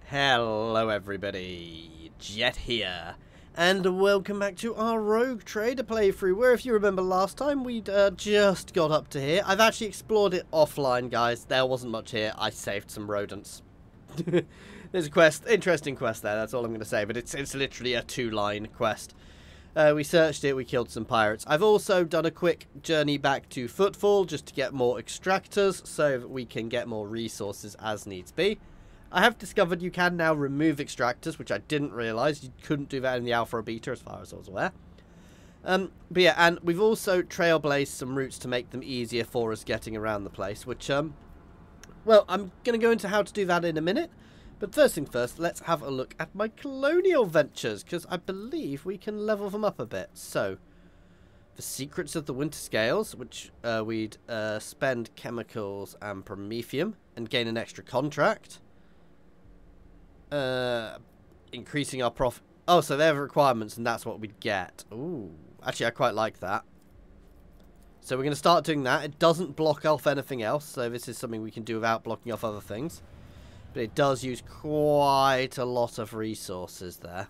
Hello everybody, Jet here, and welcome back to our Rogue Trader playthrough, where if you remember last time, we'd just got up to here. I've actually explored it offline, guys. There wasn't much here. I saved some rodents. There's a quest, interesting quest there, that's all I'm going to say, but it's literally a 2-line quest. We searched it, we killed some pirates. I've also done a quick journey back to Footfall, just to get more extractors, so that we can get more resources as needs be. I have discovered you can now remove extractors, which I didn't realise. You couldn't do that in the alpha or beta, as far as I was aware. But yeah, and we've also trailblazed some routes to make them easier for us getting around the place, which, well, I'm going to go into how to do that in a minute. But first thing first, let's have a look at my colonial ventures, because I believe we can level them up a bit. So, the Secrets of the Winter Scales, which we'd spend chemicals and promethium and gain an extra contract. Increasing our profit. Oh, so they're requirements, and that's what we'd get. Ooh, actually, I quite like that. So we're going to start doing that. It doesn't block off anything else, so this is something we can do without blocking off other things. But it does use quite a lot of resources there.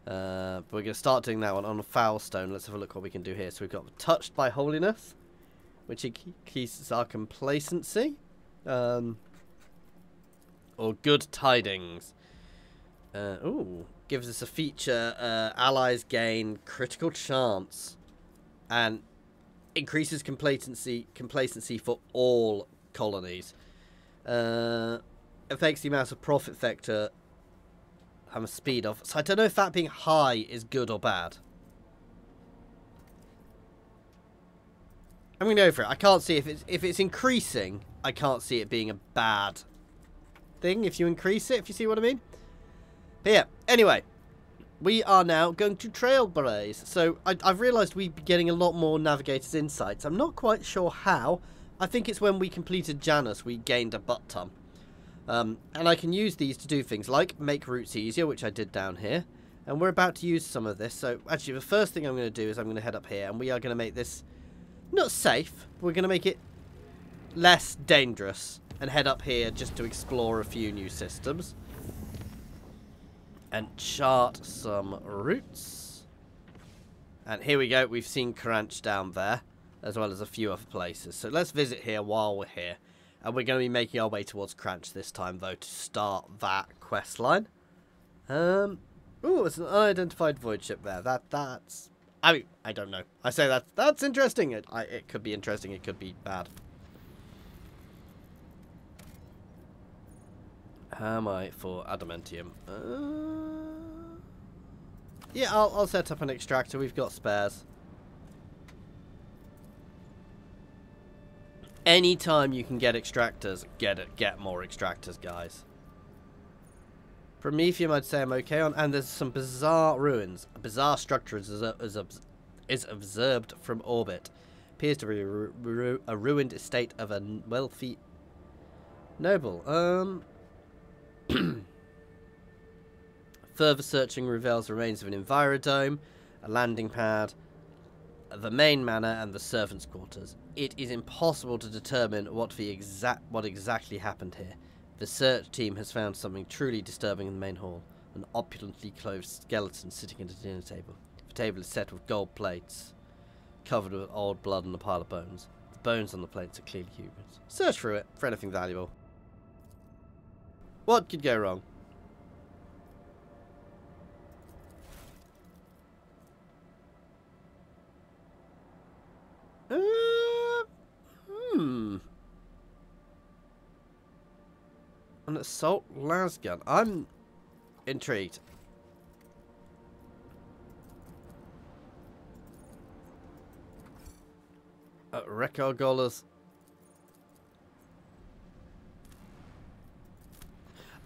But we're going to start doing that one on a Foulstone. Let's have a look what we can do here. So we've got Touched by Holiness, which increases our complacency. Or Good Tidings. Ooh, gives us a feature, allies gain critical chance. And increases complacency for all colonies. Affects the amount of profit vector and a speed of. So I don't know if that being high is good or bad. I'm going to go for it. I can't see if it's increasing. I can't see it being a bad thing if you increase it, if you see what I mean. But yeah, anyway, we are now going to trailblaze. So I've realised we'd be getting a lot more Navigator's Insights. I'm not quite sure how. I think it's when we completed Janus we gained a butt ton. And I can use these to do things like make routes easier, which I did down here. And we're about to use some of this. So actually the first thing I'm going to do is I'm going to head up here, and we are going to make this not safe. We're going to make it less dangerous. And head up here just to explore a few new systems. And chart some routes. And here we go. We've seen Cranch down there, as well as a few other places. So let's visit here while we're here. And we're going to be making our way towards Cranch this time, though, to start that quest line. Ooh, it's an unidentified void ship there. That's... I mean, I don't know. I say that's interesting. It could be interesting. It could be bad. How am I for adamantium? Yeah, I'll set up an extractor. We've got spares. Anytime you can get extractors, get more extractors, guys. Promethium, I'd say I'm okay on, and there's some bizarre ruins. A bizarre structure is observed from orbit. Appears to be a ruined estate of a wealthy noble. Further searching reveals remains of an envirodome, a landing pad, the main manor, and the servants' quarters. It is impossible to determine what exactly happened here. The search team has found something truly disturbing in the main hall. An opulently clothed skeleton sitting at a dinner table. The table is set with gold plates, covered with old blood and a pile of bones. The bones on the plates are clearly humans. Search through it for anything valuable. What could go wrong? An assault lasgun. I'm intrigued. Rekorgolas.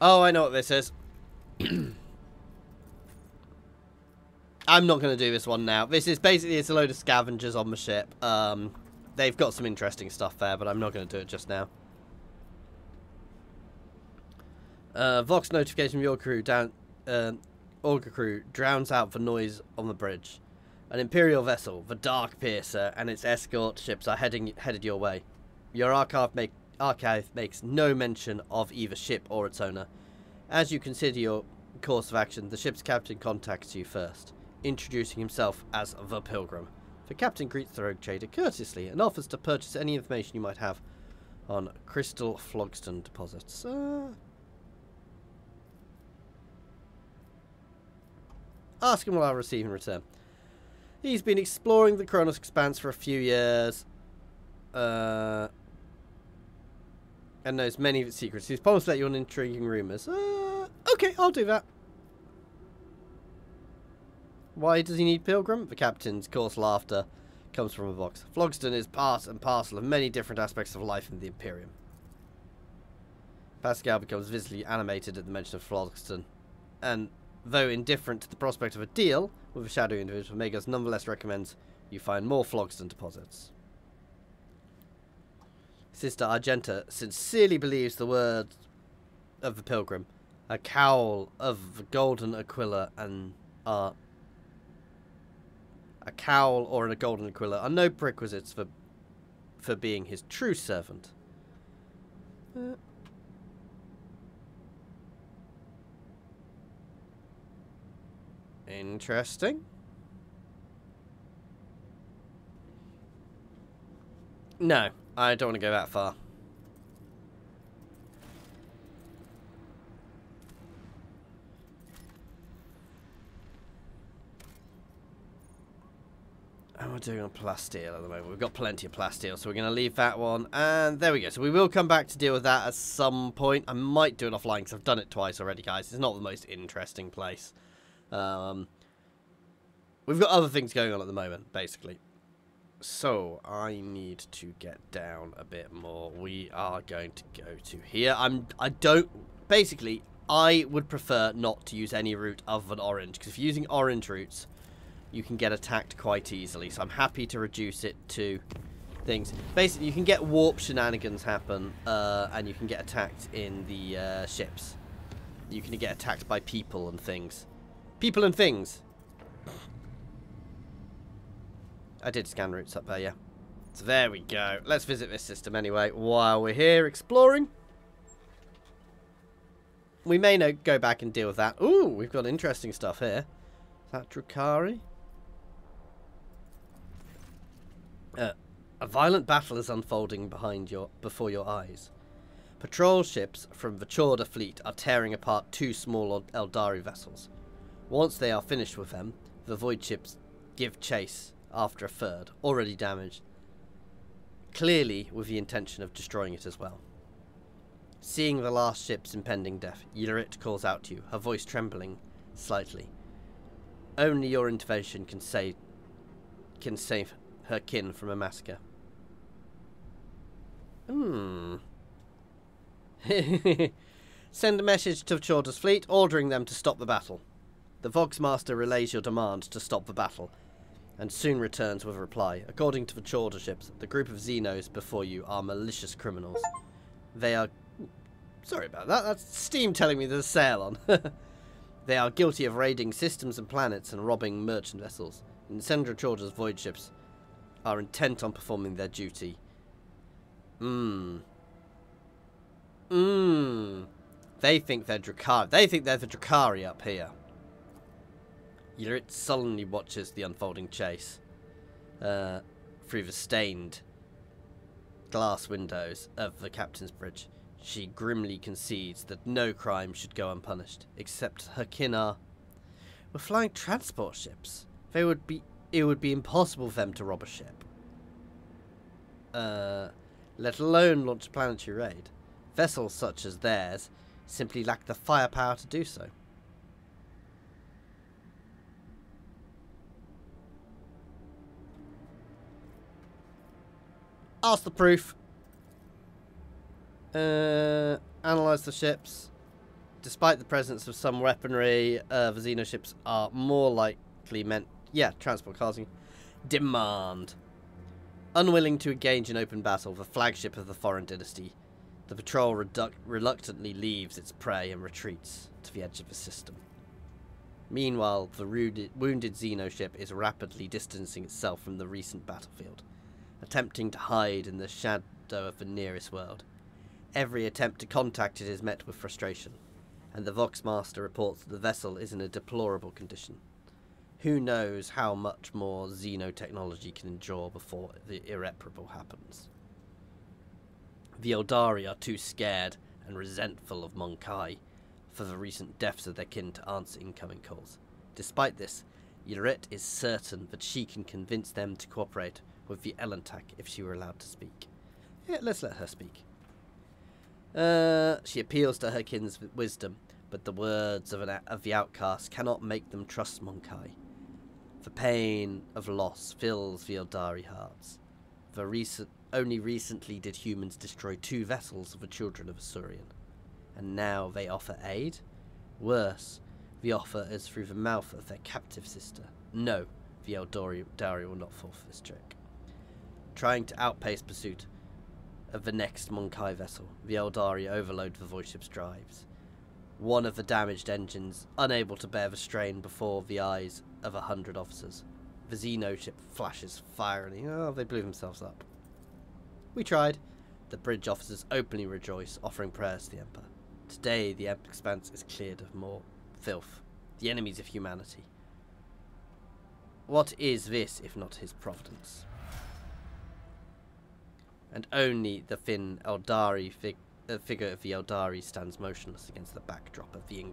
Oh, I know what this is. I'm not going to do this one now. This is basically, it's a load of scavengers on the ship. They've got some interesting stuff there, but I'm not going to do it just now. Vox notification from your crew down. Auger crew drowns out the noise on the bridge. An Imperial vessel, the Dark Piercer, and its escort ships are headed your way. Your archive makes no mention of either ship or its owner. As you consider your course of action, the ship's captain contacts you first, introducing himself as the Pilgrim. The captain greets the rogue trader courteously and offers to purchase any information you might have on crystal phlogiston deposits. Ask him what I'll receive in return. He's been exploring the Kronos Expanse for a few years. And knows many of its secrets. He's promised to let you on intriguing rumours. Okay, I'll do that. Why does he need Pilgrim? The captain's coarse laughter comes from a box. Phlogiston is part and parcel of many different aspects of life in the Imperium. Pascal becomes visibly animated at the mention of Phlogiston, and though indifferent to the prospect of a deal with a shadowy individual, Magus nonetheless recommends you find more Phlogiston deposits. Sister Argenta sincerely believes the words of the Pilgrim. A cowl of the golden aquila and a cowl or a golden aquila are no prerequisites for being his true servant. Interesting. No, I don't want to go that far. And we're doing a plasteel at the moment. We've got plenty of plasteel, so we're going to leave that one. And there we go. So we will come back to deal with that at some point. I might do it offline because I've done it twice already, guys. It's not the most interesting place. We've got other things going on at the moment, basically. So I need to get down a bit more. We are going to go to here. Basically, I would prefer not to use any route other than orange, because if you're using orange routes, you can get attacked quite easily. So I'm happy to reduce it to things. Basically, you can get warp shenanigans happen, and you can get attacked in the ships. You can get attacked by people and things. People and things. I did scan routes up there, yeah. So there we go. Let's visit this system anyway while we're here exploring. We may go back and deal with that. Ooh, we've got interesting stuff here. Is that Drukhari? A violent battle is unfolding before your eyes. Patrol ships from the Chorda fleet are tearing apart two small Eldari vessels. Once they are finished with them, the Void ships give chase after a third, already damaged, clearly with the intention of destroying it as well. Seeing the last ship's impending death, Ylrit calls out to you, her voice trembling slightly. Only your intervention can save her kin from a massacre. Send a message to Chorda's fleet, ordering them to stop the battle. The Voxmaster relays your demand to stop the battle, and soon returns with a reply. According to the Chorda ships, the group of Xenos before you are malicious criminals. They are... Sorry about that, that's Steam telling me there's a sale on. They are guilty of raiding systems and planets and robbing merchant vessels. And Sendra Chorda's void ships are intent on performing their duty. They think they're Drukhari. They think they're the Drukhari up here. Ylrit sullenly watches the unfolding chase through the stained glass windows of the captain's bridge. She grimly concedes that no crime should go unpunished, except her kin are... We're flying transport ships. It would be impossible for them to rob a ship. Let alone launch a planetary raid. Vessels such as theirs simply lack the firepower to do so. Ask the proof. Analyze the ships. Despite the presence of some weaponry, the Xenoships are more likely meant... Yeah, transport causing. Demand. Unwilling to engage in open battle, the flagship of the foreign dynasty, the patrol reluctantly leaves its prey and retreats to the edge of the system. Meanwhile, the wounded Xenoship is rapidly distancing itself from the recent battlefield, attempting to hide in the shadow of the nearest world. Every attempt to contact it is met with frustration, and the Voxmaster reports that the vessel is in a deplorable condition. Who knows how much more xenotechnology can endure before the irreparable happens. The Eldari are too scared and resentful of Mon-Kai for the recent deaths of their kin to answer incoming calls. Despite this, Ylrit is certain that she can convince them to cooperate with the Elantak if she were allowed to speak. Yeah, let's let her speak. She appeals to her kin's wisdom, but the words of the outcast cannot make them trust Mon-Kai. The pain of loss fills the Eldari hearts. Only recently did humans destroy 2 vessels of the children of Asuryan, and now they offer aid? Worse, the offer is through the mouth of their captive sister. No, the Eldari will not fall for this trick. Trying to outpace pursuit of the next Mon-Kai vessel, the Eldari overload the void ship's drives. One of the damaged engines, unable to bear the strain before the eyes of 100 officers. The Xeno ship flashes fierily. Oh, they blew themselves up. We tried. The bridge officers openly rejoice, offering prayers to the Emperor. Today, the expanse is cleared of more filth, the enemies of humanity. What is this, if not his providence? And only the thin Eldari figure of the Eldari stands motionless against the backdrop of the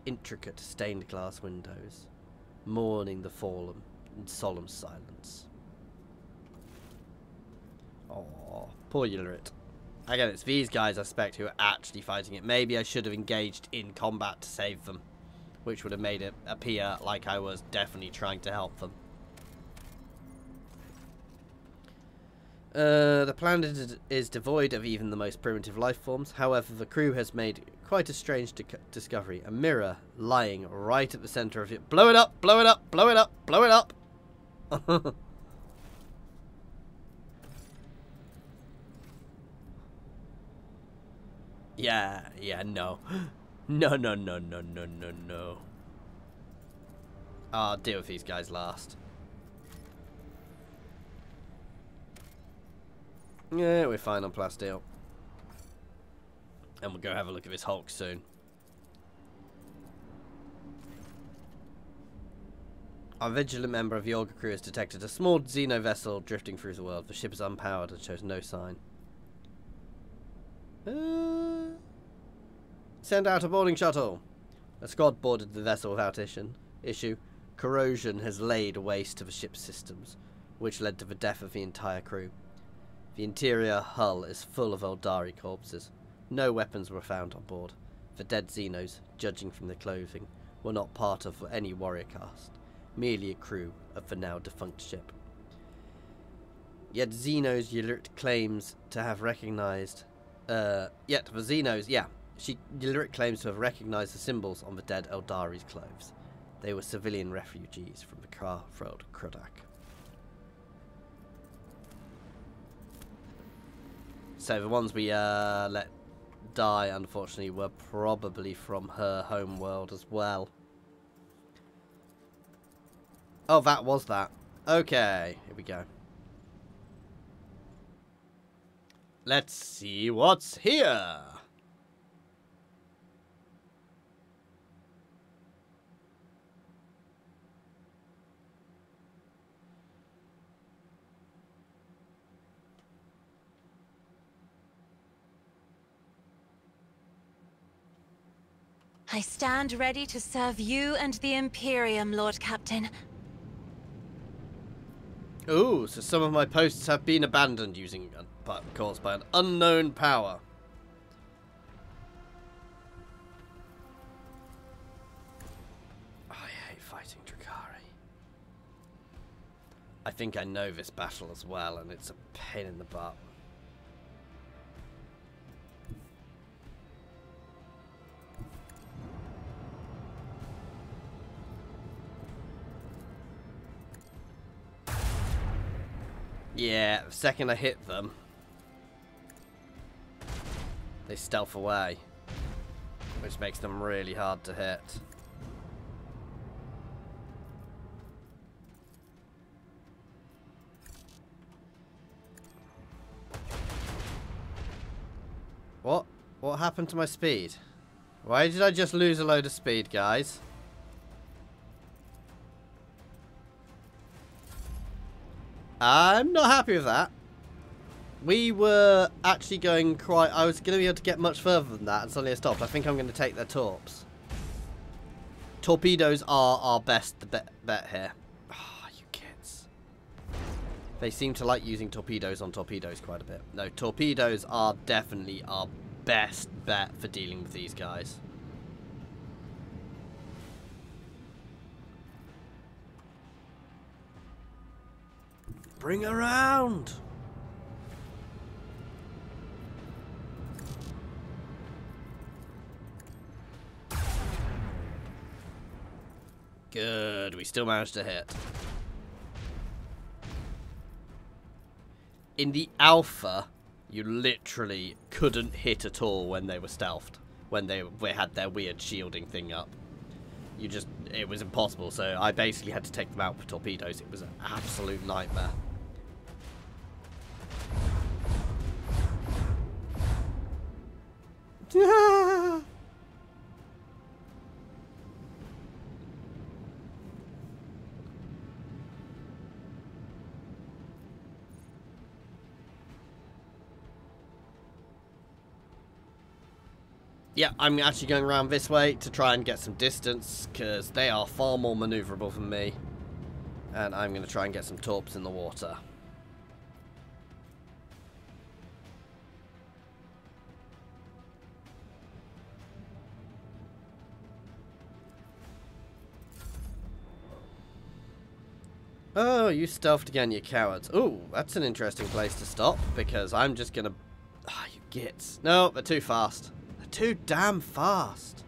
intricate stained glass windows, mourning the fallen in solemn silence. Oh, poor Ylrit. Again, it's these guys, I suspect, who are actually fighting it. Maybe I should have engaged in combat to save them, which would have made it appear like I was definitely trying to help them. The planet is devoid of even the most primitive life forms. However, the crew has made quite a strange discovery. A mirror lying right at the center of it. Blow it up! Blow it up! Blow it up! Blow it up! Yeah, no. No. I'll deal with these guys last. Yeah, we're fine on Plasteel. And we'll go have a look at this Hulk soon. Our vigilant member of the Olga crew has detected a small Xeno vessel drifting through the world. The ship is unpowered and shows no sign. Send out a boarding shuttle. A squad boarded the vessel without issue. Corrosion has laid waste to the ship's systems, which led to the death of the entire crew. The interior hull is full of Eldari corpses. No weapons were found on board. The dead Xenos, judging from their clothing, were not part of any warrior caste, merely a crew of the now defunct ship. Yet Ylrit claims to have recognized Ylrit claims to have recognized the symbols on the dead Eldari's clothes. They were civilian refugees from the Carfrod Krodak. So the ones we let die, unfortunately, were probably from her home world as well. Oh, that was that. Okay, here we go. Let's see what's here. I stand ready to serve you and the Imperium, Lord Captain. Ooh, so some of my posts have been abandoned caused by an unknown power. I hate fighting Drukhari. I think I know this battle as well, and it's a pain in the butt. Yeah, the second I hit them, they stealth away, which makes them really hard to hit. What? What happened to my speed? Why did I just lose a load of speed, guys? I'm not happy with that. We were actually going quite... I was going to be able to get much further than that, and suddenly I stopped. I think I'm going to take their torps. Torpedoes are our best bet here. Ah, you kids. They seem to like using torpedoes on torpedoes quite a bit. No, torpedoes are definitely our best bet for dealing with these guys. Bring around! Good, we still managed to hit. In the alpha, you literally couldn't hit at all when they were stealthed. When they had their weird shielding thing up. You just, it was impossible, so I basically had to take them out with torpedoes. It was an absolute nightmare. Yeah, I'm actually going around this way to try and get some distance, because they are far more maneuverable than me. And I'm going to try and get some torps in the water. Oh, you stealthed again, you cowards. Ooh, that's an interesting place to stop, because I'm just going to... Ah, you gits. No, they're too fast. They're too damn fast.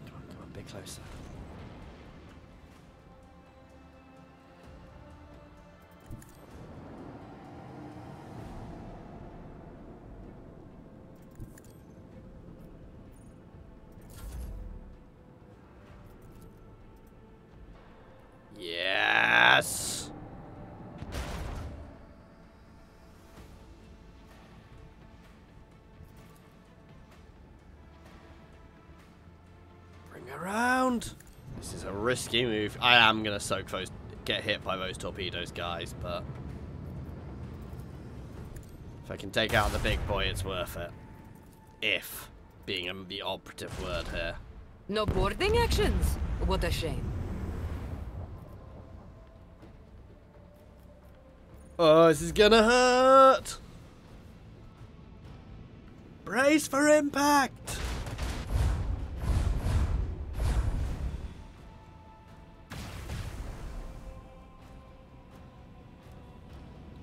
Come on, a bit closer. Yes! Bring around! This is a risky move. I am going to soak those, get hit by those torpedoes, guys, but... if I can take out the big boy, it's worth it. If, being the operative word here. No boarding actions? What a shame. Oh, this is gonna hurt! Brace for impact!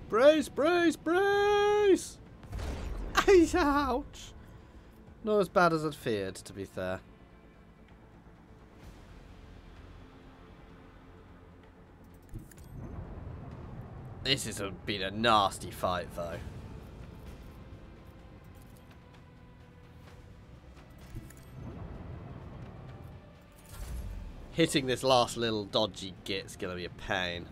Brace, brace, brace! Ouch! Not as bad as I'd feared, to be fair. This has been a nasty fight, though. Hitting this last little dodgy git's gonna be a pain.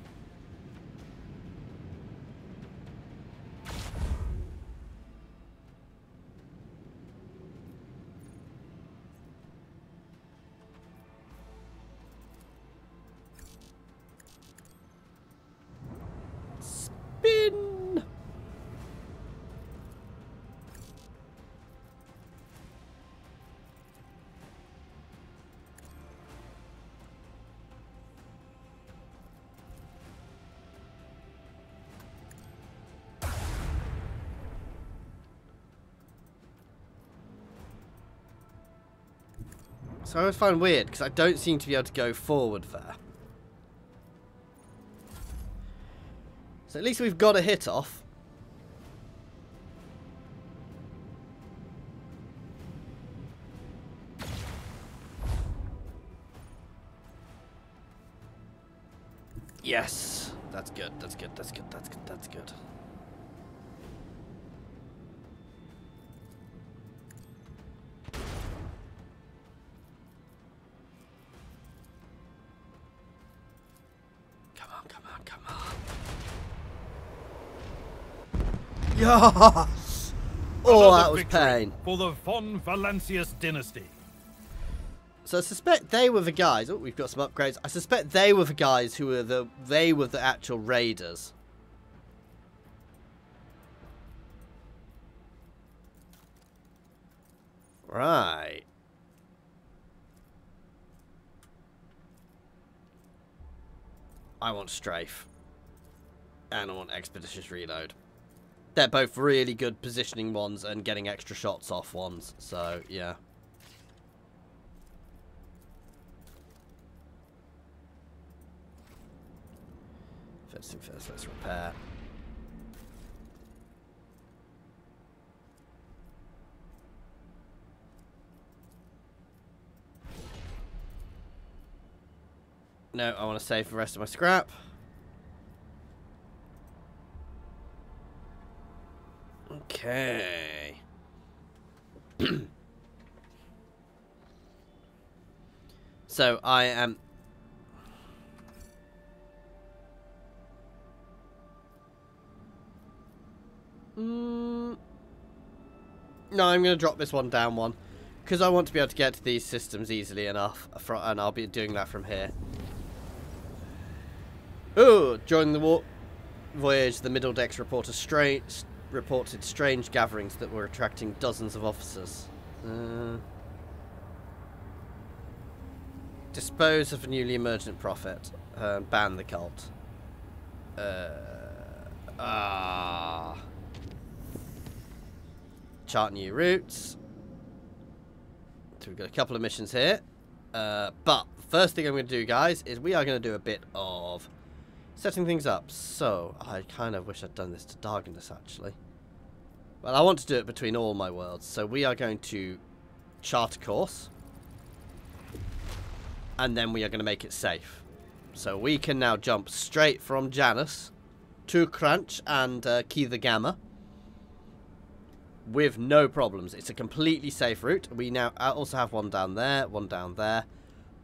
Spin! So I always find weird because I don't seem to be able to go forward there. So at least we've got a hit off. Yes, that's good. That's good. That's good. That's good. That's good. Come on, come on, come on. Yes! Oh, Another that was victory pain. for the von Valancius dynasty. So I suspect they were the guys. Oh, we've got some upgrades. I suspect they were the guys who were the actual raiders. Right. I want strafe. And I want expeditious reload. They're both really good positioning ones and getting extra shots off ones. So, yeah. First thing first, let's repair. No, I want to save the rest of my scrap. Okay. So I am... No, I'm going to drop this one down one. Because I want to be able to get to these systems easily enough. And I'll be doing that from here. Oh, during the voyage, the Middle Decks reported strange gatherings that were attracting dozens of officers. Dispose of a newly emergent prophet. Ban the cult. Chart new routes. So we've got a couple of missions here. But the first thing I'm going to do, guys, is we are going to do a bit of setting things up. So, I kind of wish I'd done this to Darganus, actually. Well, I want to do it between all my worlds. So we are going to chart a course. And then we are going to make it safe. So we can now jump straight from Janus to Crunch and Key the Gamma. With no problems. It's a completely safe route. We now also have one down there, one down there.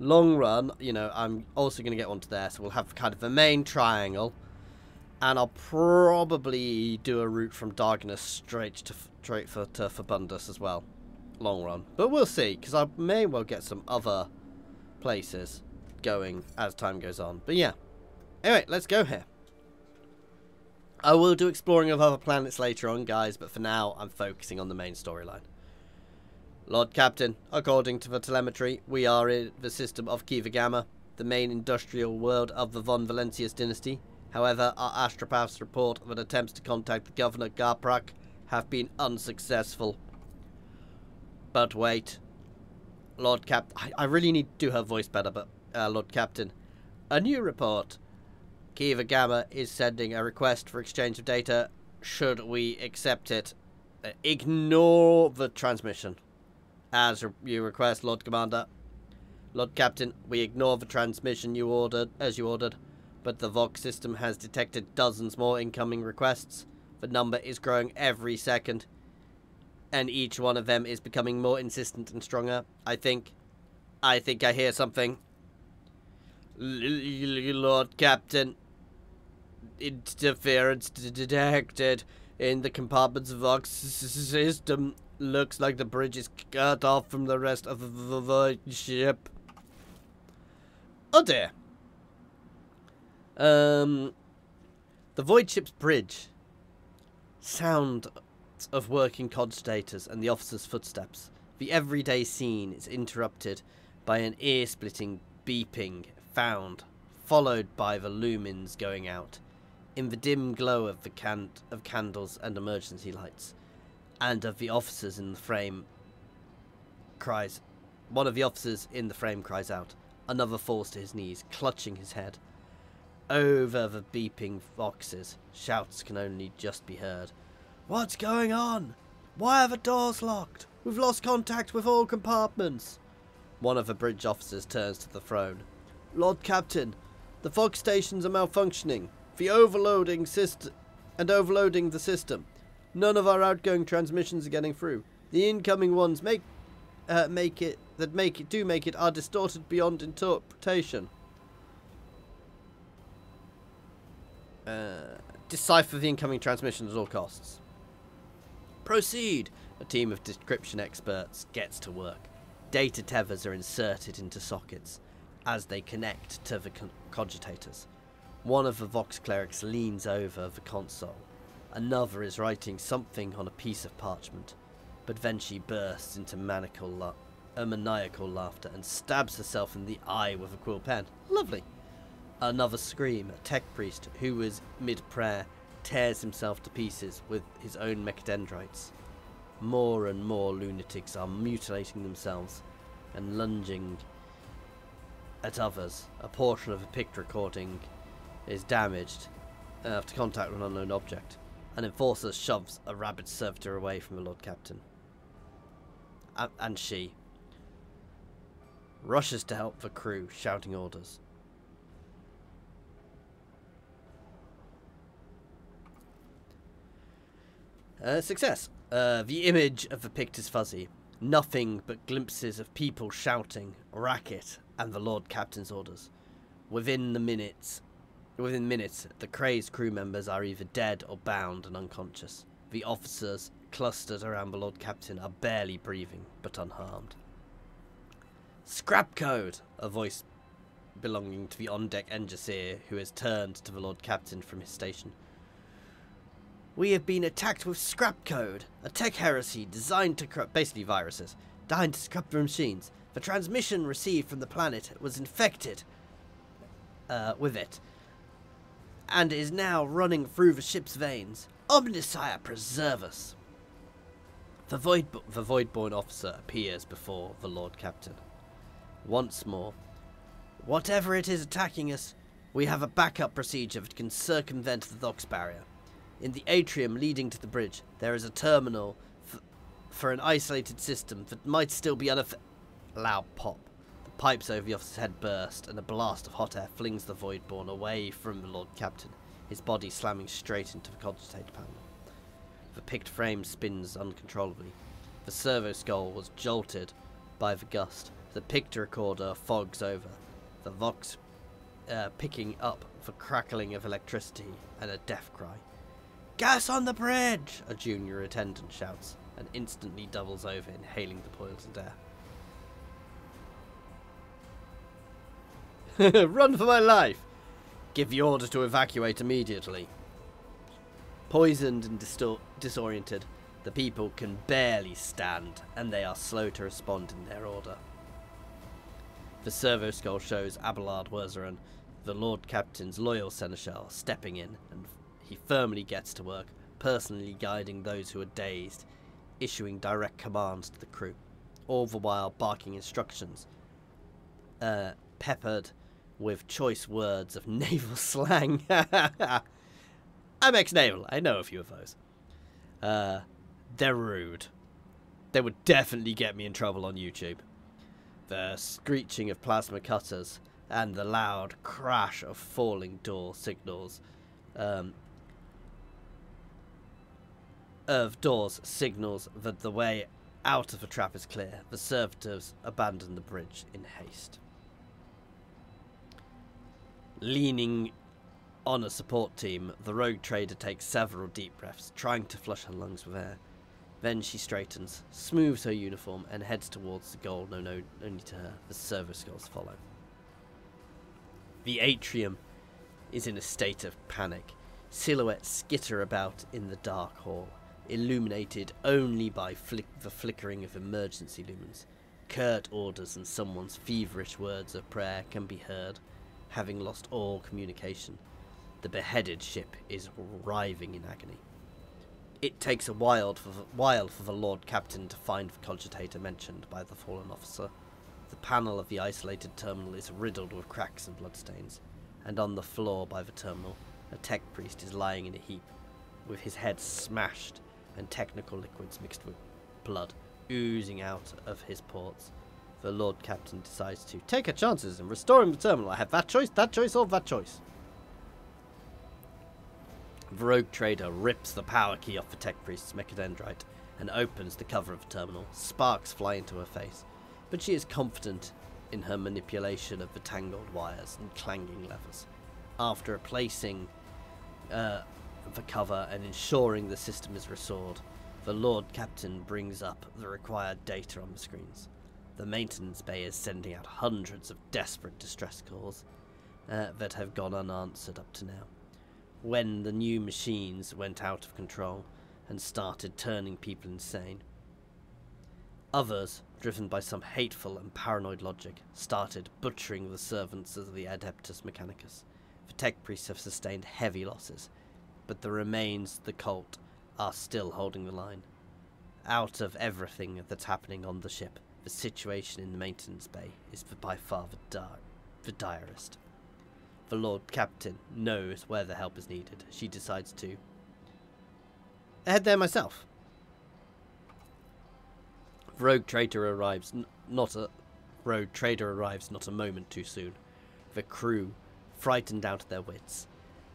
Long run, you know, I'm also going to get one to there. So we'll have kind of the main triangle. And I'll probably do a route from Darganus straight to Fabundus as well. Long run. But we'll see, because I may well get some other places going as time goes on. But yeah. Anyway, let's go here. I will do exploring of other planets later on, guys, but for now, I'm focusing on the main storyline. Lord Captain, according to the telemetry, we are in the system of Kiva Gamma, the main industrial world of the von Valancius dynasty. However, our astropaths report that attempts to contact the Governor Garprak have been unsuccessful. But wait. Lord Captain, I really need to do her voice better, but Lord Captain, a new report. Kiva Gamma is sending a request for exchange of data. Should we accept it? Ignore the transmission. As you request, Lord Commander. Lord Captain, we ignore the transmission you ordered, but the Vox system has detected dozens more incoming requests. The number is growing every second, and each one of them is becoming more insistent and stronger. I think I hear something. Lord Captain, interference detected in the compartment's Vox system. Looks like the bridge is cut off from the rest of the void ship. Oh dear. The void ship's bridge. Sound of working constators and the officer's footsteps. The everyday scene is interrupted by an ear-splitting beeping sound, followed by the lumens going out. In the dim glow of the candles and emergency lights, and of the officers in the frame, one of the officers in the frame cries out. Another falls to his knees, clutching his head. Over the beeping boxes, shouts can only just be heard. What's going on? Why are the doors locked? We've lost contact with all compartments. One of the bridge officers turns to the throne. Lord Captain, the Vox stations are malfunctioning. The overloading the system. None of our outgoing transmissions are getting through. The incoming ones make it are distorted beyond interpretation. Decipher the incoming transmissions at all costs. Proceed! A team of decryption experts gets to work. Data tethers are inserted into sockets as they connect to the cogitators. One of the Vox clerics leans over the console. Another is writing something on a piece of parchment, but then she bursts into maniacal laughter and stabs herself in the eye with a quill pen. Lovely. Another scream. A tech priest, who is mid-prayer, tears himself to pieces with his own mechadendrites. More and more lunatics are mutilating themselves and lunging at others. A portion of a picture recording is damaged after contact with an unknown object. An enforcer shoves a rabid servitor away from the Lord Captain. And she rushes to help the crew, shouting orders. Success. The image of the Pict is fuzzy. Nothing but glimpses of people shouting, racket, and the Lord Captain's orders. Within minutes, the crazed crew members are either dead or bound and unconscious. The officers clustered around the Lord Captain are barely breathing, but unharmed. Scrap code! A voice belonging to the on-deck engineer who has turned to the Lord Captain from his station. We have been attacked with scrap code, a tech heresy designed to corrupt, basically viruses, designed to scrap the machines. The transmission received from the planet was infected with it, and is now running through the ship's veins. Omnissiah, preserve us! The Voidborn officer appears before the Lord Captain. Once more, whatever it is attacking us, we have a backup procedure that can circumvent the Vox barrier. In the atrium leading to the bridge, there is a terminal for an isolated system that might still be unaffected. Loud pop. The pipes over the officer's head burst, and a blast of hot air flings the Voidborn away from the Lord Captain, his body slamming straight into the cogitator panel. The picked frame spins uncontrollably. The servo skull was jolted by the gust. The picture recorder fogs over. The Vox picking up the crackling of electricity and a death cry. Gas on the bridge! A junior attendant shouts, and instantly doubles over, inhaling the poisoned air. Run for my life! Give the order to evacuate immediately. Poisoned and disoriented, the people can barely stand, and they are slow to respond in their order. The servo skull shows Abelard Werzeran, the Lord Captain's loyal seneschal, stepping in, and he firmly gets to work, personally guiding those who are dazed, issuing direct commands to the crew, all the while barking instructions, peppered with choice words of naval slang. I'm ex-naval, I know a few of those. They're rude. They would definitely get me in trouble on YouTube. The screeching of plasma cutters and the loud crash of falling door signals signals that the way out of the trap is clear. The servitors abandon the bridge in haste. Leaning on a support team, the rogue trader takes several deep breaths, trying to flush her lungs with air. Then she straightens, smooths her uniform, and heads towards the goal known only to her. The servo skulls follow. The atrium is in a state of panic. Silhouettes skitter about in the dark hall, illuminated only by the flickering of emergency lumens. Curt orders and someone's feverish words of prayer can be heard, having lost all communication. The beheaded ship is writhing in agony. It takes a while for the Lord Captain to find the cogitator mentioned by the fallen officer. The panel of the isolated terminal is riddled with cracks and bloodstains, and on the floor by the terminal, a tech priest is lying in a heap, with his head smashed and technical liquids mixed with blood oozing out of his pores. The Lord Captain decides to take her chances in restoring the terminal. I have that choice, or that choice. The rogue trader rips the power key off the tech priest's mechadendrite and opens the cover of the terminal. Sparks fly into her face, but she is confident in her manipulation of the tangled wires and clanging levers. After replacing the cover and ensuring the system is restored, The Lord Captain brings up the required data on the screens. The maintenance bay is sending out hundreds of desperate distress calls that have gone unanswered up to now. When the new machines went out of control and started turning people insane. Others, driven by some hateful and paranoid logic, started butchering the servants of the Adeptus Mechanicus. The tech priests have sustained heavy losses, but the remains of the cult are still holding the line. Out of everything that's happening on the ship, the situation in the maintenance bay is by far the direst. The Lord Captain knows where the help is needed. She decides to head there myself. Rogue Trader arrives not a moment too soon. The crew, frightened out of their wits,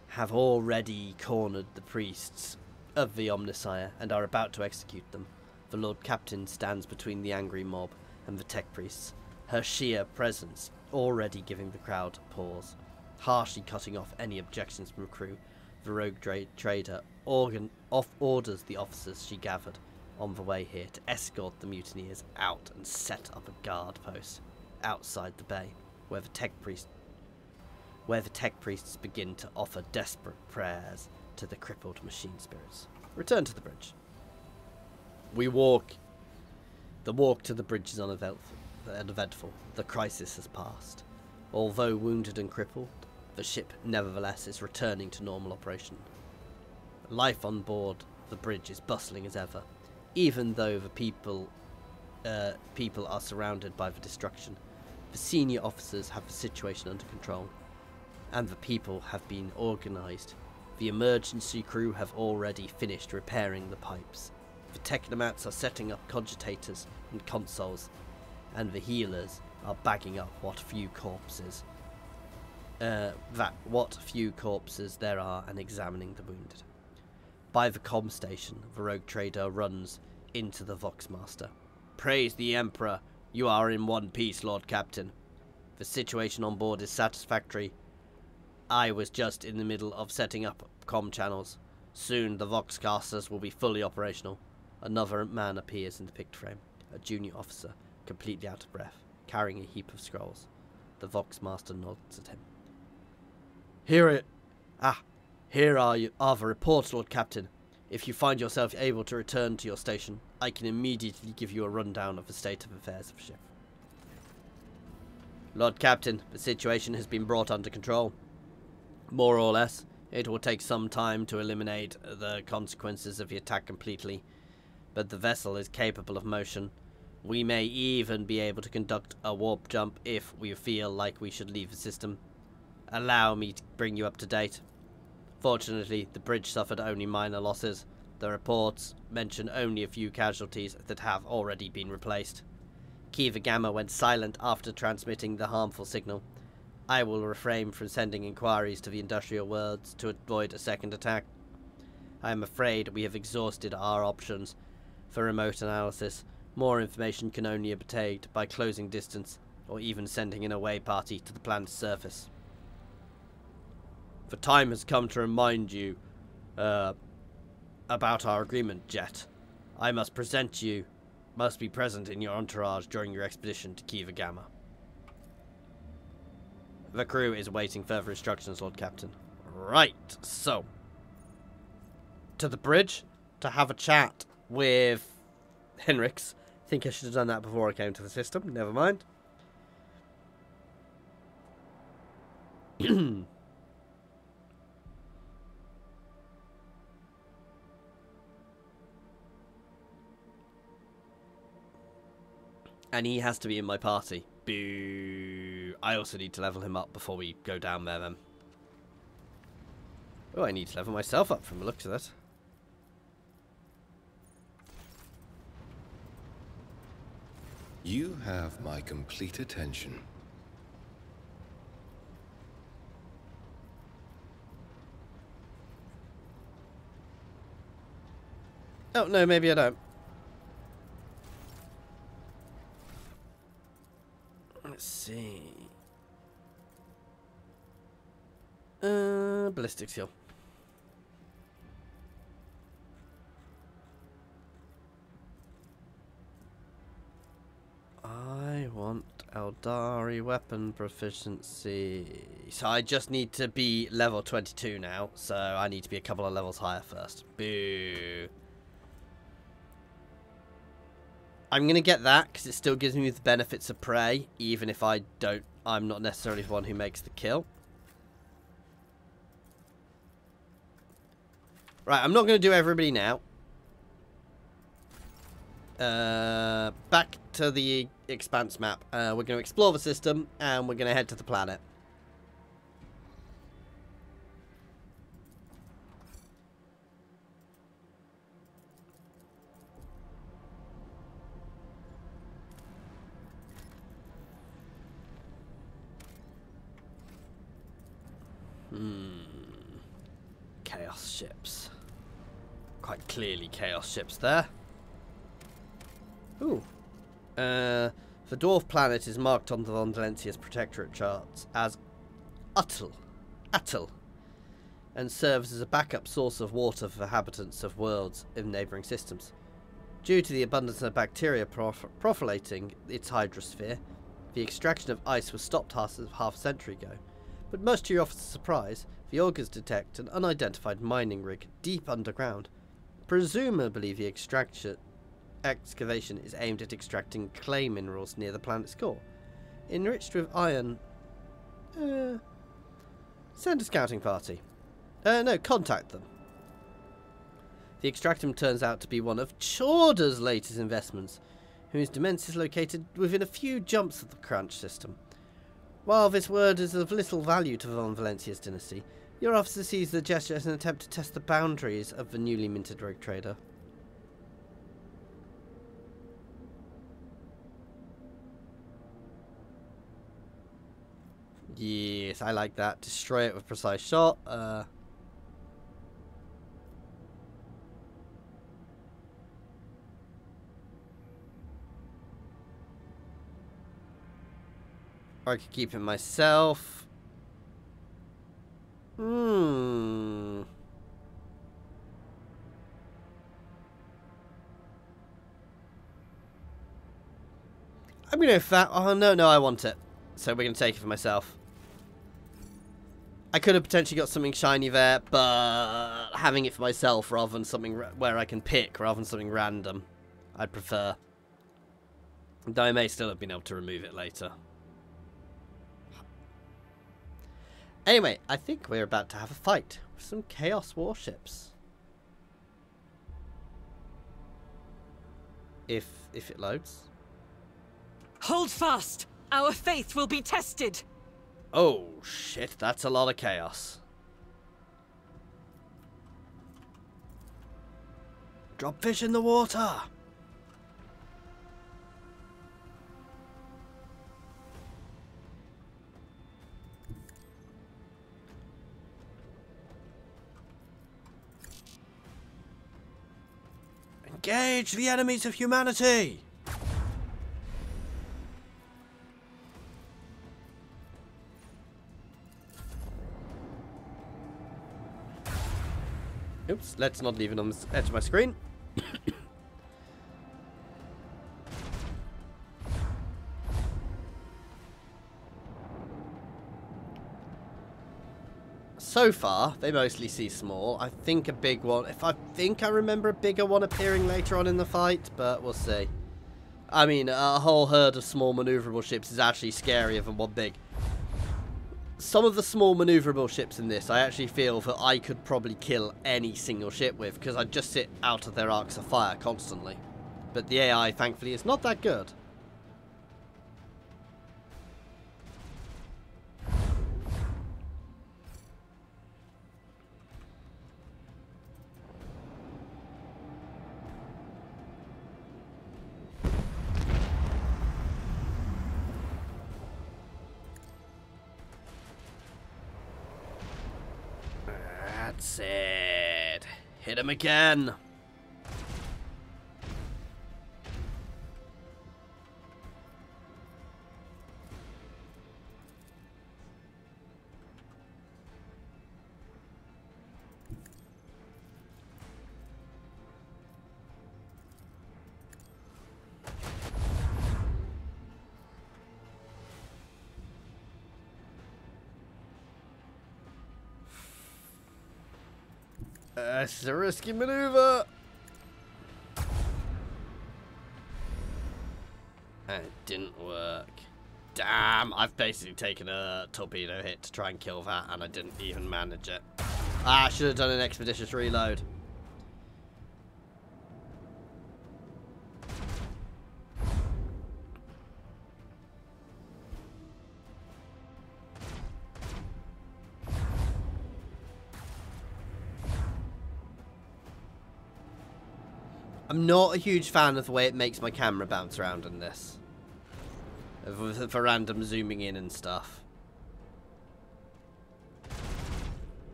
have already cornered the priests of the Omnissiah and are about to execute them. The Lord Captain stands between the angry mob and the tech priests, her sheer presence already giving the crowd pause, harshly cutting off any objections from the crew. The Rogue Trader orders the officers she gathered on the way here to escort the mutineers out and set up a guard post outside the bay, where the tech priests begin to offer desperate prayers to the crippled machine spirits. Return to the bridge. The walk to the bridge is uneventful. The crisis has passed. Although wounded and crippled, the ship nevertheless is returning to normal operation. Life on board the bridge is bustling as ever, even though the people are surrounded by the destruction. The senior officers have the situation under control, and the people have been organised. The emergency crew have already finished repairing the pipes. The technomats are setting up cogitators and consoles, and the healers are bagging up what few corpses there are and examining the wounded. By the comm station, the Rogue Trader runs into the Voxmaster. Praise the Emperor, you are in one piece, Lord Captain. The situation on board is satisfactory. I was just in the middle of setting up comm channels. Soon the Voxcasters will be fully operational. Another man appears in the picked frame, a junior officer, completely out of breath, carrying a heap of scrolls. The Voxmaster nods at him. Here are the reports, Lord Captain. If you find yourself able to return to your station, I can immediately give you a rundown of the state of affairs of the ship. Lord Captain, the situation has been brought under control. More or less. It will take some time to eliminate the consequences of the attack completely, but the vessel is capable of motion. We may even be able to conduct a warp jump if we feel like we should leave the system. Allow me to bring you up to date. Fortunately, the bridge suffered only minor losses. The reports mention only a few casualties that have already been replaced. Kiva Gamma went silent after transmitting the harmful signal. I will refrain from sending inquiries to the industrial worlds to avoid a second attack. I am afraid we have exhausted our options for remote analysis. More information can only be obtained by closing distance or even sending an away party to the planet's surface. The time has come to remind you about our agreement, Jet. I must be present in your entourage during your expedition to Kiva Gamma. The crew is awaiting further instructions, Lord Captain. Right, so to the bridge to have a chat with Henrix. I think I should have done that before I came to the system. Never mind. And he has to be in my party. Boo. I also need to level him up before we go down there then. Oh, I need to level myself up from the looks of it. You have my complete attention. Oh, no, maybe I don't. Let's see. Ballistic seal. Eldari weapon proficiency. So I just need to be level 22 now. So I need to be a couple of levels higher first. Boo. I'm going to get that because it still gives me the benefits of prey. Even if I'm not necessarily the one who makes the kill. Right, I'm not going to do everybody now. Back to the Expanse map. We're going to explore the system and we're going to head to the planet. Chaos ships. Quite clearly chaos ships there. Ooh. The dwarf planet is marked on the Von Valencia's protectorate charts as Atl, and serves as a backup source of water for inhabitants of worlds in neighbouring systems. Due to the abundance of bacteria profilating its hydrosphere, the extraction of ice was stopped half a century ago. But much to your officer's surprise, the augurs detect an unidentified mining rig deep underground. Presumably the excavation is aimed at extracting clay minerals near the planet's core. Enriched with iron... send a scouting party. No, contact them. The extractum turns out to be one of Chorda's latest investments, whose demesne is located within a few jumps of the Crunch system. While this word is of little value to Von Valencia's dynasty, your officer sees the gesture as an attempt to test the boundaries of the newly minted rogue trader. Yes, I like that. Destroy it with precise shot. Or I could keep it myself. I'm gonna go for that. Oh no, I want it. So we're gonna take it for myself. I could have potentially got something shiny there, but having it for myself rather than something where I can pick rather than something random, I'd prefer. Though I may still have been able to remove it later. Anyway, I think we're about to have a fight with some Chaos warships. If it loads. Hold fast! Our faith will be tested! Oh shit, that's a lot of chaos. Drop fish in the water! Engage the enemies of humanity! Oops, let's not leave it on the edge of my screen. So far, they mostly see small. I think a big one. I think I remember a bigger one appearing later on in the fight, but we'll see. I mean, a whole herd of small maneuverable ships is actually scarier than one big. Some of the small maneuverable ships in this, I actually feel that I could probably kill any single ship with, because I'd just sit out of their arcs of fire constantly. But the AI, thankfully, is not that good. That's it. Hit him again. It's a risky maneuver. And it didn't work. Damn, I've basically taken a torpedo hit to try and kill that, and I didn't even manage it. Ah, I should have done an expeditious reload. I'm not a huge fan of the way it makes my camera bounce around in this. For random zooming in and stuff.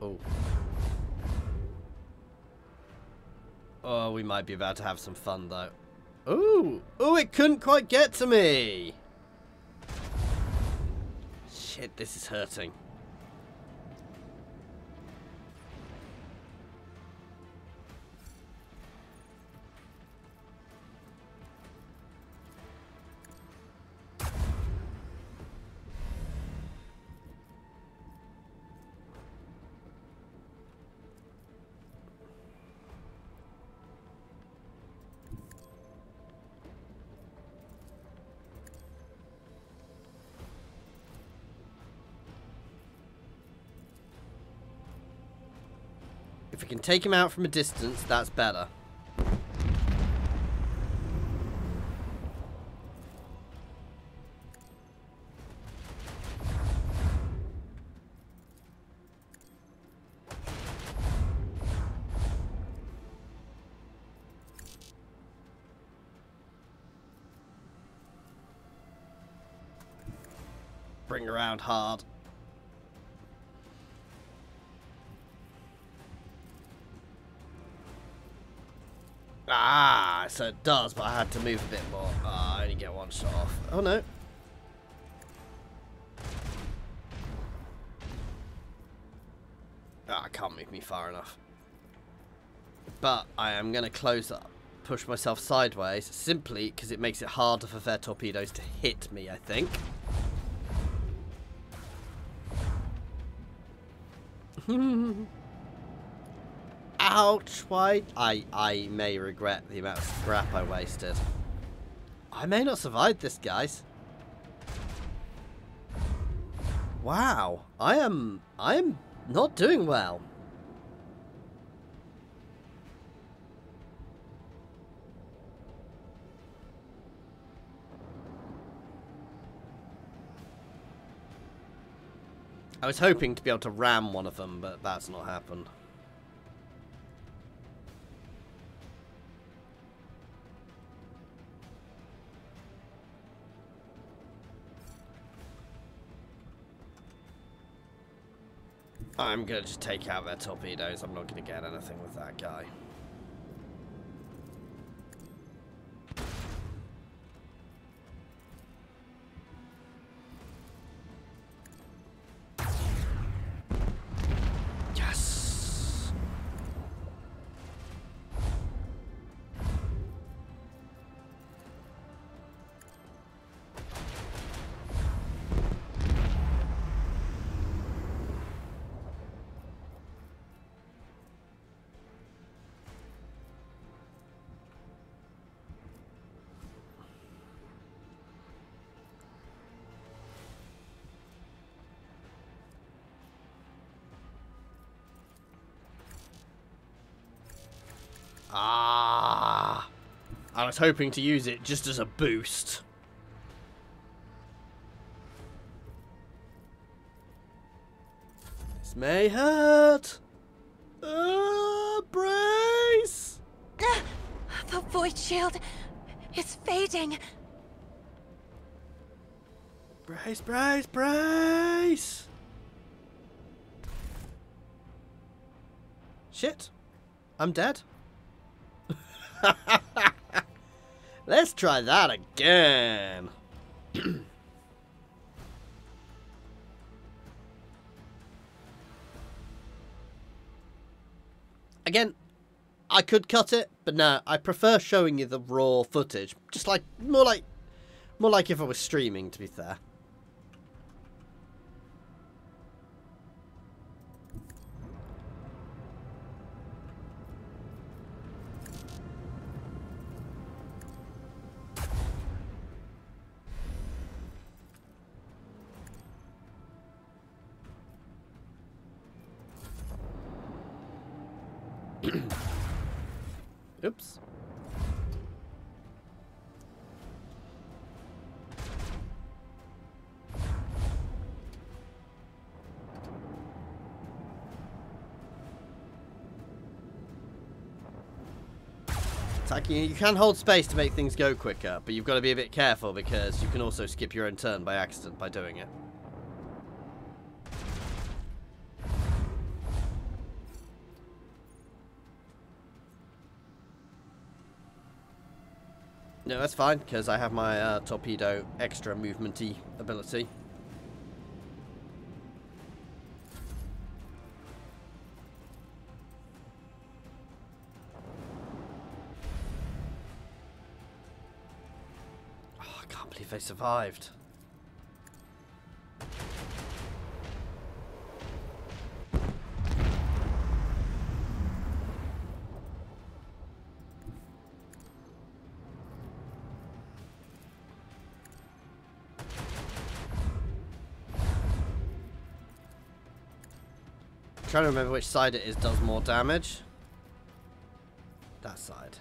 Oh. Oh, we might be about to have some fun, though. Ooh! Oh, it couldn't quite get to me! Shit, this is hurting. If we can take him out from a distance, that's better. Bring around hard. Ah, so it does, but I had to move a bit more. Ah, I only get one shot off. Oh no. Ah, I can't move me far enough. But I am going to close up, push myself sideways, simply because it makes it harder for their torpedoes to hit me, I think. Ouch, why? I may regret the amount of scrap I wasted. I may not survive this, guys. Wow, I am not doing well. I was hoping to be able to ram one of them, but that's not happened. I'm going to just take out their torpedoes. I'm not going to get anything with that guy. Yes! Ah! I was hoping to use it just as a boost. This may hurt. Brace! The void shield is fading. Brace, brace, brace! Shit. I'm dead. Let's try that again. Again, I could cut it, but no, I prefer showing you the raw footage. Just like more like if I was streaming, to be fair. Oops. You can hold space to make things go quicker, but you've got to be a bit careful because you can also skip your own turn by accident by doing it. No, that's fine, because I have my torpedo extra movement-y ability. They survived. I'm trying to remember which side it is does more damage. That side.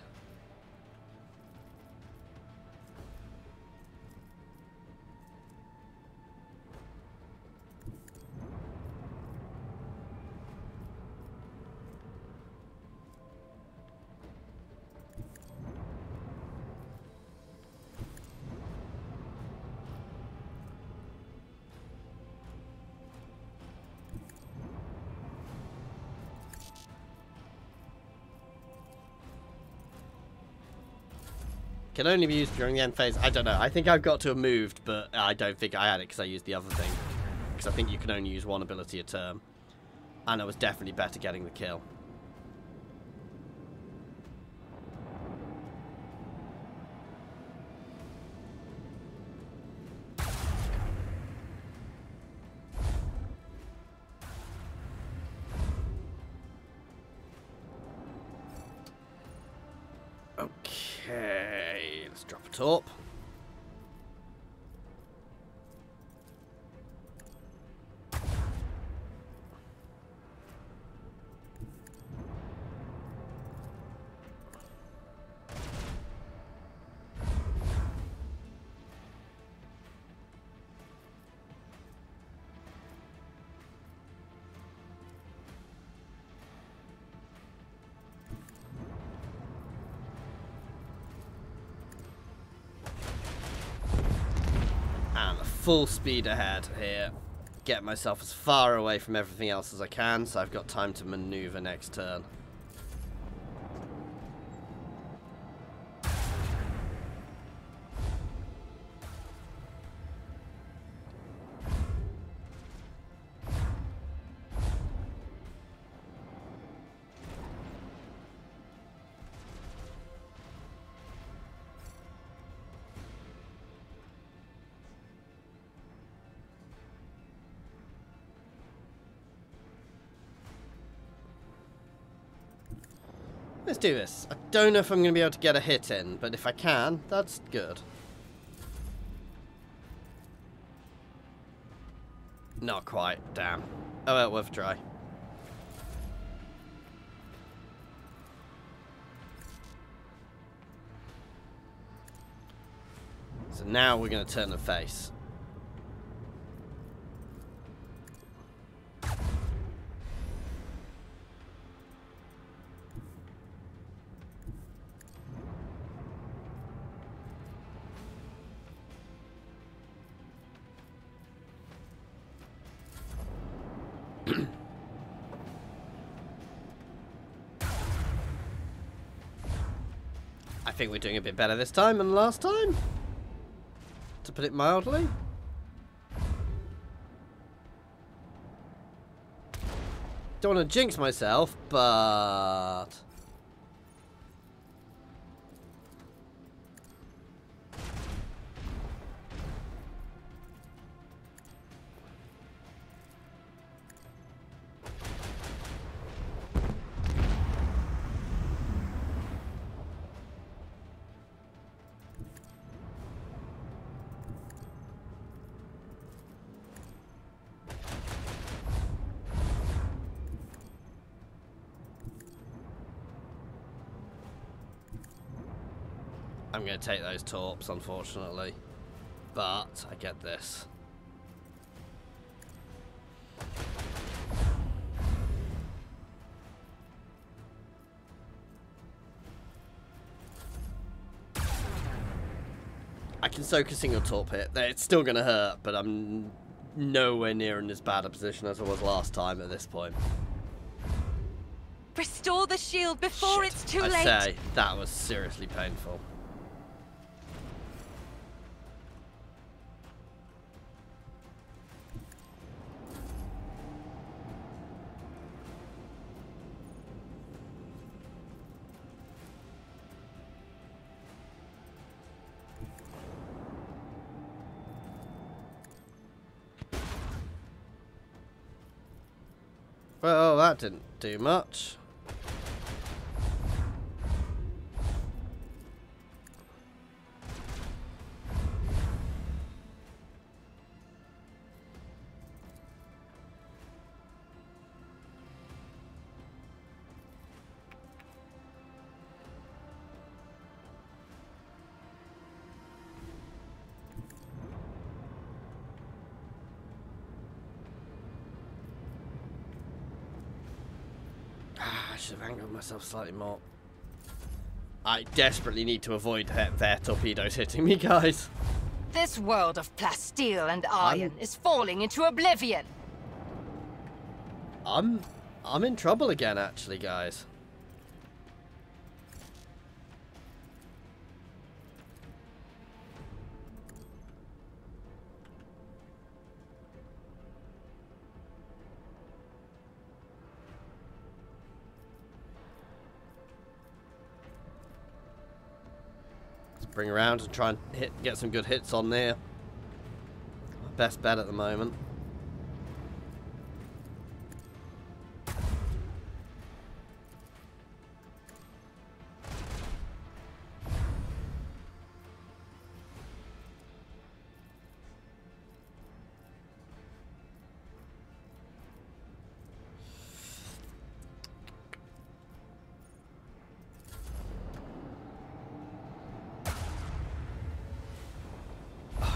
Can only be used during the end phase. I don't know. I think I've got to have moved, but I don't think I had it because I used the other thing. Because I think you can only use one ability a turn. And it was definitely better getting the kill. Okay, let's drop a torp. Full speed ahead here. Get myself as far away from everything else as I can, so I've got time to maneuver next turn. Let's do this. I don't know if I'm going to be able to get a hit in, but if I can, that's good. Not quite. Damn. Oh well, worth a try. So now we're going to turn the face. I think we're doing a bit better this time than last time, to put it mildly. Don't want to jinx myself, but... I'm going to take those torps, unfortunately. But I get this. I can soak a single torp hit. It's still going to hurt, but I'm nowhere near in as bad a position as I was last time at this point. Restore the shield before Shit, it's too I late. say, that was seriously painful. Well, that didn't do much. I should have angled myself slightly more. I desperately need to avoid their torpedoes hitting me, guys. This world of plasteel and iron is falling into oblivion. I'm in trouble again, actually, guys. Bring around and try and get some good hits on there. Best bet at the moment.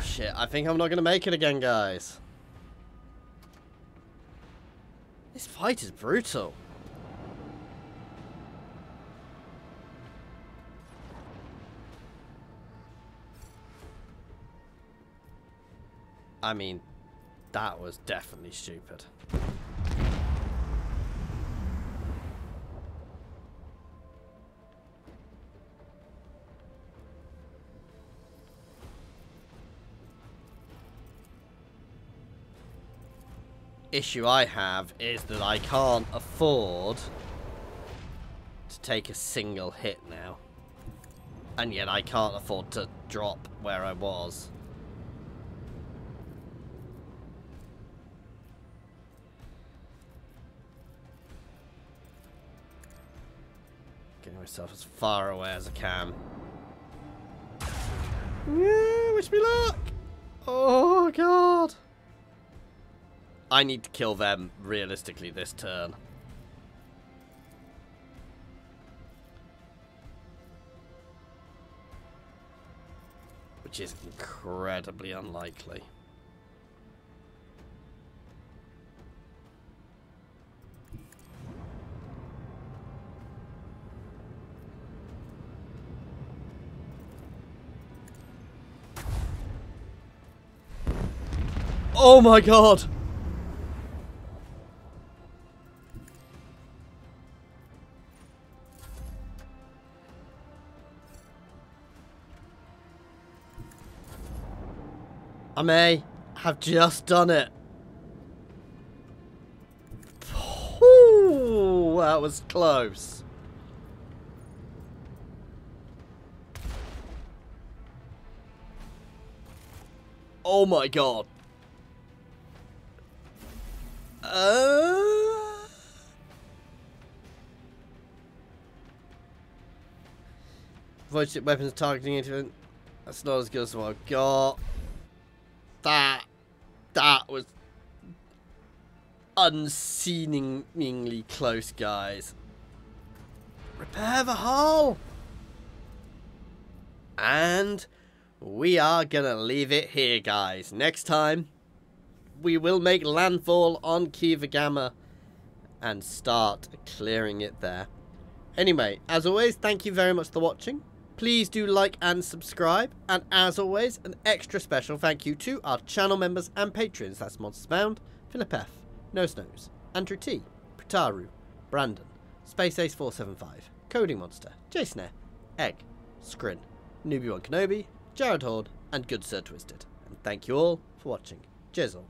Shit, I think I'm not going to make it again, guys. This fight is brutal. I mean, that was definitely stupid. Issue I have is that I can't afford to take a single hit now. And yet I can't afford to drop where I was. Getting myself as far away as I can. Yeah, wish me luck! Oh god! I need to kill them, realistically, this turn. Which is incredibly unlikely. Oh my god! I may have just done it. Ooh, that was close. Oh my god. Void ship weapons targeting anything. That's not as good as what I've got. That was unseemingly close, guys. Repair the hull! And we are gonna leave it here, guys. Next time, we will make landfall on Kiva Gamma and start clearing it there. Anyway, as always, thank you very much for watching. Please do like and subscribe. And as always, an extra special thank you to our channel members and patrons. That's Monstersbound, Philip F, Nose, Andrew T, Pritaru, Brandon, Space Ace 475, Coding Monster, Jason Air, Egg, Scrin, Newbie1 Kenobi, Jared Horde, and Good Sir Twisted. And thank you all for watching. Jizzle.